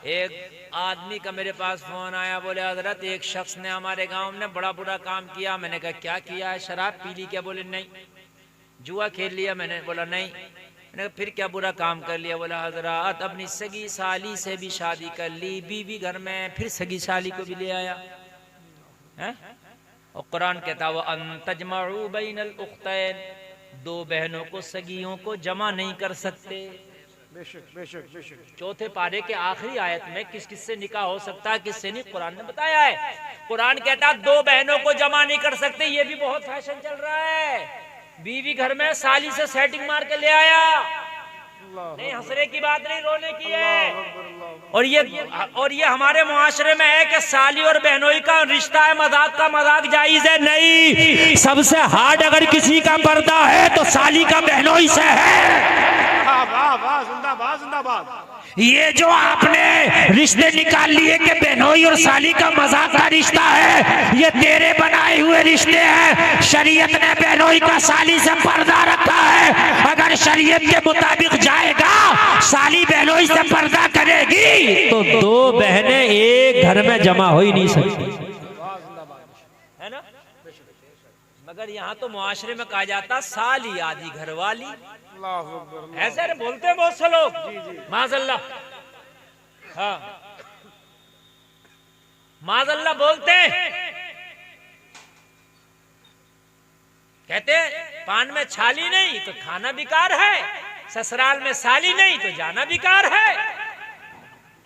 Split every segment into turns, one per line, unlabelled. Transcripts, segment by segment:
एक आदमी का मेरे पास फोन आया, बोले हजरत एक शख्स ने हमारे गांव में बड़ा बुरा काम किया। मैंने कहा क्या किया है? शराब पी ली क्या? बोले नहीं। जुआ खेल लिया? मैंने बोला नहीं। मैंने कहा फिर क्या बुरा काम कर लिया? बोला हजरत अपनी सगी साली से भी शादी कर ली, बीवी घर में, फिर सगी साली को भी ले आया है? और कुरान कहता वो अन्तजमऊ बैनल उख्तैन, दो बहनों को सगियों को जमा नहीं कर सकते।
बेशक बेशक बेशक।
चौथे पारे के आखिरी आयत में किस किस से निकाह हो सकता है, किससे नहीं, कुरान ने बताया है। कुरान कहता दो बहनों को जमा नहीं कर सकते। ये भी बहुत फैशन चल रहा है, बीवी घर में साली से सेटिंग मार के ले आया। नहीं, हंसने की बात नहीं, रोने की है। और ये हमारे मुआशरे में है कि साली और बहनोई का रिश्ता है, मजाक का मजाक जायज है? नहीं, सबसे हार्ड अगर किसी का पर्दा है तो साली का बहनोई से है।
वाह वाह, जिंदाबाद जिंदाबाद।
ये जो आपने रिश्ते निकाल लिए कि बहनोई और साली का मजाक का रिश्ता है, ये तेरे बनाए हुए रिश्ते हैं। शरीयत ने बहनोई का साली से पर्दा रखा है। अगर शरीयत के मुताबिक जाएगा, साली बहनोई से पर्दा करेगी तो दो बहनें एक घर में जमा हो ही नहीं सकती, है ना? मगर यहाँ तो मुआशरे में कहा जाता साली आधी घरवाली। ऐसे बोलते हैं बहुत से लोग, माज़अल्लाह। हाँ, माज़अल्लाह बोलते हैं, कहते पान में छाली नहीं तो खाना बेकार है, ससुराल में साली नहीं तो जाना बेकार है।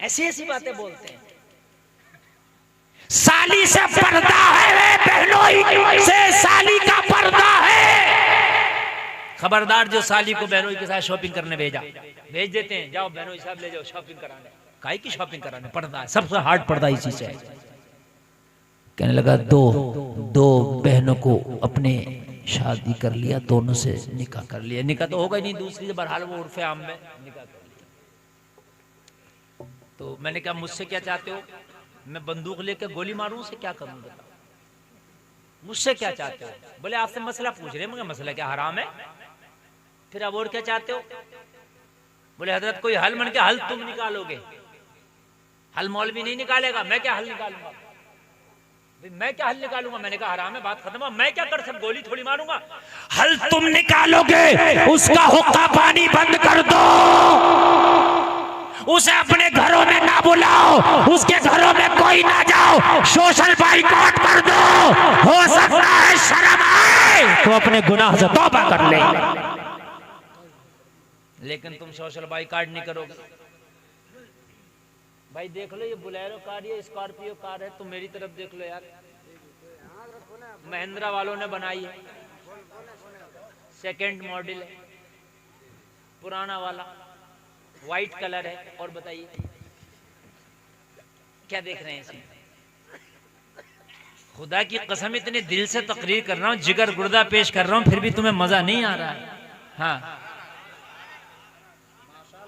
ऐसी ऐसी बातें बोलते हैं। साली से पर्दा है, बहनोई से साली का पर्दा है। खबरदार जो साली को बहनोई के साथ शॉपिंग करने भेज देते हैं, जाओ बहनोई साहब ले जाओ शॉपिंग कराने। काहे की शॉपिंग कराने? पर्दा है, सबसे हार्ड पर्दा इसी से है। कहने लगा दो बहनों को अपने शादी कर लिया, दोनों से निकाह कर लिया। निकाह तो होगा ही नहीं, दूसरी बहरहाल वो उर्फे आम में निकाह कर लिया। तो मैंने कहा मुझसे क्या चाहते हो? मैं बंदूक लेकर गोली मारूं? से क्या करूं बताओ? मुझसे क्या चाहते हो? बोले आपसे मसला पूछ रहे हैं। मगर मसला क्या हराम है? फिर अब और क्या चाहते हो? बोले हजरत कोई हल मन के हल तुम निकालोगे, हल मौलवी नहीं निकालेगा। मैं क्या हल निकालूंगा? मैं क्या हल निकालूंगा? मैंने कहा हराम है, बात खत्म। मैं क्या कर सकता? गोली थोड़ी मारूंगा। हल तुम निकालोगे, उसका हुक्का पानी बंद कर दो, उसे अपने घरों में ना बुलाओ, उसके घरों में कोई ना जाओ, सोशल बाइकॉट कर दो। हो सकता है शर्म आए तो अपने गुनाह से तौबा कर ले, लेकिन तुम सोशल बाइकॉट नहीं करोगे। भाई देख लो, ये बोलेरो कार, ये स्कॉर्पियो कार है, तुम मेरी तरफ देख लो यार। महिंद्रा वालों ने बनाई है, सेकंड मॉडल है, पुराना वाला, व्हाइट कलर है। और बताइए क्या देख रहे हैं इसमें? खुदा की कसम इतने दिल से तकरीर कर रहा हूं, जिगर गुर्दा पेश कर रहा हूं, फिर भी तुम्हें मजा नहीं आ रहा है। हाँ,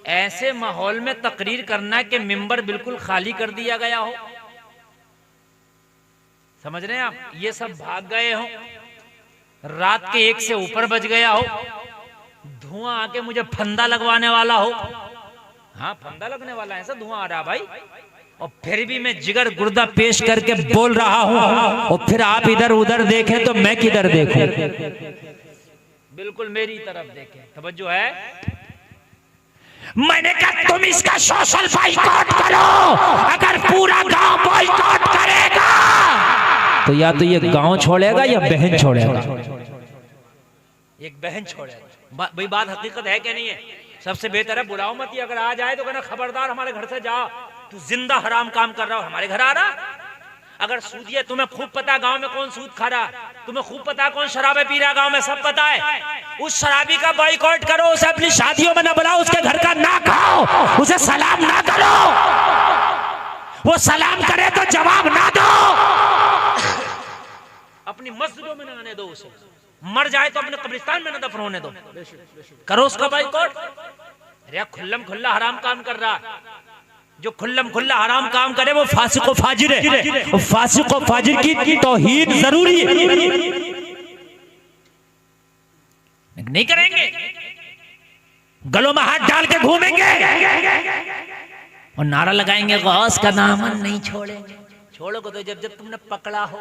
ऐसे माहौल में तकरीर करना कि मिंबर बिल्कुल खाली कर दिया गया हो। समझ रहे हैं आप? ये सब भाग गए हो, रात के 1 से ऊपर बज गया हो, धुआं आके मुझे फंदा लगवाने वाला हो। हाँ, फंदा लगने वाला है, ऐसा धुआं आ रहा भाई। और फिर भी मैं जिगर गुर्दा पेश करके बोल रहा हूं। और फिर आप इधर उधर देखें तो मैं किधर देखूं? बिल्कुल मेरी तरफ देखें। तवज्जो है? मैंने कहा तुम इसका सोशल बाइकॉट करो। अगर पूरा गांव बाइकॉट करेगा तो या तो ये गांव छोड़ेगा या बहन छोड़ेगा। एक बहन छोड़ेगा। भाई बात हकीकत है क्या नहीं है? सबसे बेहतर है बुलाओ मत। अगर आ जाए तो कहना खबरदार हमारे घर से जा, तू जिंदा हराम काम कर रहा हो, हमारे घर आ रहा। अगर सूदी है, तुम्हें खूब पता गांव में कौन सूद खा रहा, तुम्हें खूब पता कौन शराबे पी रहा, गांव में सब पता है। उस शराबी का बॉयकॉट करो, उसे अपनी शादियों में ना बुलाओ, उसके घर का ना खाओ, उसे सलाम ना करो। वो सलाम करे तो जवाब ना दो। अपनी मस्जिदों में ना आने दो उसे। मर जाए तो अपने कब्रिस्तान में ना दफन होने दो। करो उसका बॉयकॉट। अरे खुल्लम खुल्ला हराम काम कर रहा। जो खुल्लम खुल्ला हराम काम करे वो फासिक व फाजिर है। फासिक व फाजिर की तौहीद जरूरी है। नहीं करेंगे, गलों में हाथ डाल के घूमेंगे, और नारा लगाएंगे गौस का दामन नहीं छोड़ेंगे। छोड़ोगे तो जब जब तुमने पकड़ा हो,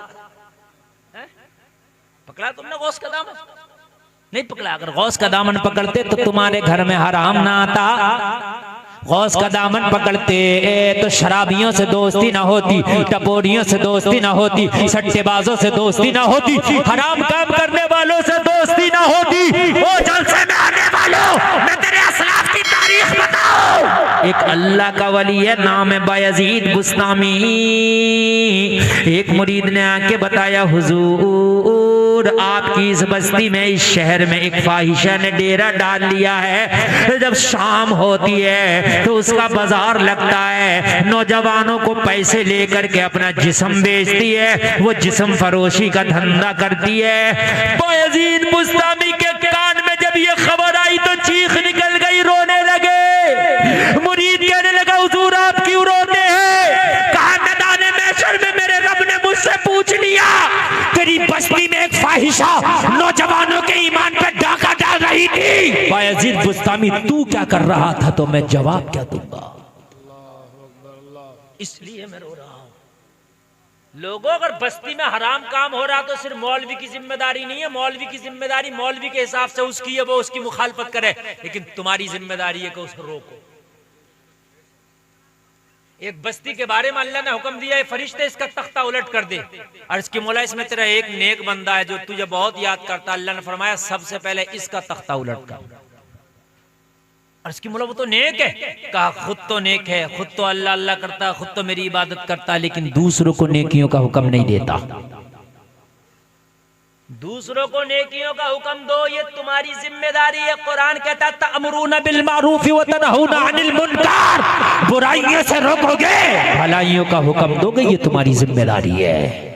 पकड़ा तुमने गौस का दामन नहीं पकड़ा। अगर गौस का दामन पकड़ते तो तुम्हारे घर में हराम ना आता। गौस का दामन पकड़ते तो शराबियों से दोस्ती ना होती, टपोरियों से दोस्ती ना होती, सट्टेबाजों से दोस्ती ना होती, हराम काम करने वालों से दोस्ती ना होती। ओ जलसे में आने वालों, मैं तेरे असलाफ की तारीख बताऊं। एक अल्लाह का वली है, नाम है बायजीद बुस्तामी। एक मुरीद ने आके बताया, हुजूर आपकी इस बस्ती में, इस शहर में एक फाहिशा ने डेरा डाल लिया है। जब शाम होती है तो उसका बाजार लगता है, नौजवानों को पैसे लेकर के अपना जिस्म बेचती है, वो जिस्म फरोशी का धंधा करती है। बायजीद बुस्तामी के कान में जब ये खबर आई तो चीख निकल गई, रोने लगे। मुरीद कहने लगा, हुजूर आप क्यों रोते हैं? कहा मैदाने महशर में मेरे रब ने मुझसे पूछ लिया, तेरी बस्ती में एक फाहिशा नौजवानों के ईमान पे डाका डाल रही थी। बायजीद बुस्तामी तू क्या कर रहा था? तो मैं जवाब क्या दूंगा? इसलिए मैं रो रहा हूं। लोगों, अगर बस्ती में हराम काम हो रहा तो सिर्फ मौलवी की जिम्मेदारी नहीं है। मौलवी की जिम्मेदारी मौलवी के हिसाब से उसकी है, वो उसकी मुखालफत करे, लेकिन तुम्हारी जिम्मेदारी है कि उसको रोको। एक बस्ती के बारे में अल्लाह ने हुक्म दिया है, फरिश्ते इसका तख्ता उलट कर दे। अर्ज की मौला, इसमें तेरा एक नेक बंदा है जो तुझे बहुत याद करता। अल्लाह ने फरमाया सबसे पहले इसका तख्ता उलट कर। अर्ज की मौला, वो तो नेक है। कहा खुद तो नेक है, खुद तो अल्लाह अल्लाह करता है, खुद तो मेरी इबादत करता है, लेकिन दूसरों को नेकियों का हुक्म नहीं देता। दूसरों को नेकियों का हुक्म दो, ये तुम्हारी जिम्मेदारी है। कुरान कहता है तअमुरूना बिल मारूफ व तनहूना अनिल मुनकर, बुराइयों से रोकोगे, भलाइयों का हुक्म दोगे, ये तुम्हारी जिम्मेदारी है।